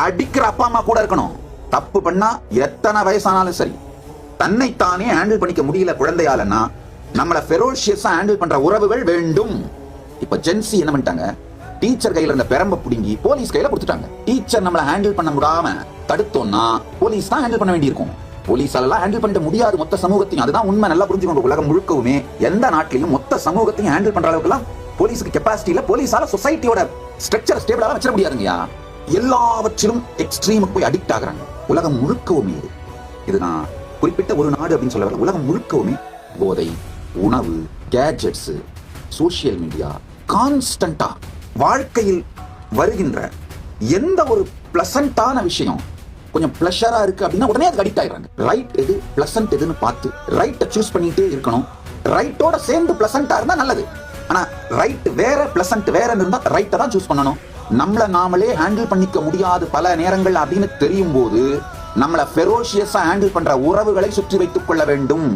அடிக்கிற அப்பா அம்மா கூட இருக்கணும். தப்பு பண்ணா எத்தனை வயசானாலும் சரி, தன்னைத்தானே ஹேண்டில் பண்ணிக்க முடியல குழந்தையாலன்னா நம்மள ஃபெரோஷியஸா ஹேண்டில் பண்ற உறவுகள் வேண்டும். இப்ப ஜென்சி என்ன பண்ணிட்டாங்க, டீச்சர் கையில இருந்த பெரம்ப புடுங்கி போலீஸ் கையில கொடுத்துட்டாங்க. டீச்சர் நம்மள ஹேண்டில் பண்ண முடியாம தடுத்தோம்னா போலீஸ் தான் ஹேண்டில் பண்ண வேண்டியிருக்கும். போலீஸால ஹேண்டில் பண்ண முடியாது மொத்த சமூகத்தையும். அதுதான் உண்மை, நல்லா புரிஞ்சுக்கோங்க. உலகம் முழுக்கவுமே எந்த நாட்டிலையும் மொத்த சமூகத்தையும் ஹேண்டில் பண்ற அளவுக்கு எல்லாம் போலீஸுக்கு கெப்பாசிட்டி இல்ல. போலீஸால சொசைட்டியோட ஸ்ட்ரக்சர் ஸ்டேபிளா வச்சிட முடியாதுங்கயா. எல்லாவற்றிலும் எக்ஸ்ட்ரீமுக்கு போய் அடிக்ட் ஆகுறாங்க. உலகம் முழுக்கவுமே இதுதான் குறிப்பிட்ட ஒரு நாடு அப்படின்னு சொல்ல, உலகம் முழுக்கவுமே போதை, உணவு, கேஜெட்ஸ், சோசியல் மீடியா, கான்ஸ்டன்டா வாழ்க்கையில் வருகின்ற எந்த ஒரு பிளசண்டான விஷயம் கொஞ்சம் பிளஷரா இருக்கு அப்படின்னா உடனே அதுக்கு அடிக்ட் ஆயிடுறாங்க. ரைட் எது, பிளசன்ட் எதுன்னு பார்த்து ரைட்டை சூஸ் பண்ணிட்டே இருக்கணும். ரைட்டோட சேர்ந்து பிளசண்டா இருந்தா நல்லது. ஆனா ரைட் வேற பிளசன்ட் வேற இருந்தா ரைட்டை தான் சூஸ் பண்ணணும். நம்மள நாமளே ஹேண்டில் பண்ணிக்க முடியாது பல நேரங்கள் அப்படின்னு தெரியும் போது நம்மள ஃபெரோஷியஸா ஹேண்டில் பண்ற உறவுகளை சுற்றி வைத்துக் கொள்ள வேண்டும்.